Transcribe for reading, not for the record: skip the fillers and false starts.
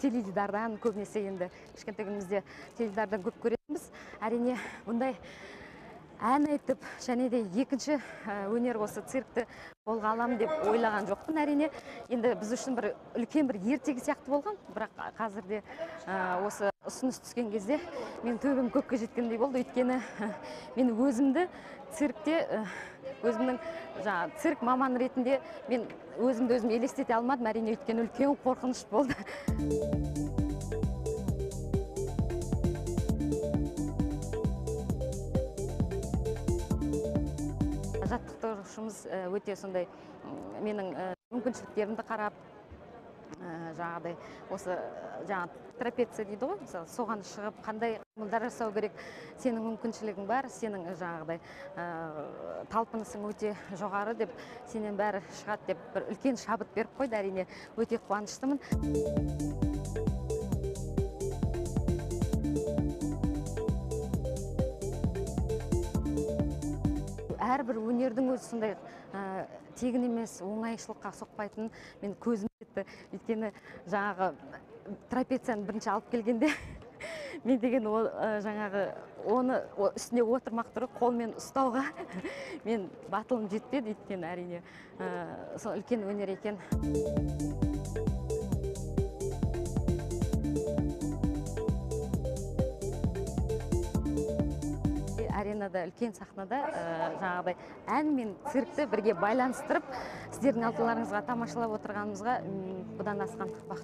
теледидардан көбінесе енді кішкентегімізде теледидардан көп көретінбіз. Әрине бұндай ән айтып, және де екінші өнер осы циркті қолға аламын деп ойлаған жоқпын. Әрине, енді біз үшін бір үлкен бір ертегі сияқты болған, бірақ қазірде осы ұсыныс түскен кезде мен төбем көкке жеткендей болды. Өйткені мен өзімді циркте, өзімнің цирк маманы ретінде мен өзімді өзім елестете алмадым. Әрине, өйткені үлкен қорқыныш болды. Жаттықтырушымыз өте сондай менің мүмкіншіліктерімді қарап, жаңағыдай осы трапеция дейді ғой, мысалы соған шығып қандай қимылдар жасау керек, сенің мүмкіншілігің бар, сенің жаңағыдай талпынысың өте жоғары деп, сенен бәрі шығады деп бір үлкен шабыт беріп қойды. Әрине, өте қуаныштымын. Әрбір өнердің өзі сондай тегін емес, оңайшылыққа соқпайтын мен көзім жетті. Өйткені жаңағы трапецияны бірінші алып келгенде мен деген жаңағы оны үстіне отырмақ тұрып қолмен ұстауға мен батылым жетпеді. Өйткені әрине сол үлкен өнер екен. Аренада, үлкен сахнада жаңағыдай ән мен циркті бірге байланыстырып, сіздердің алдыларыңызға тамашалап отырғанымызға бұдан асқан бақыт.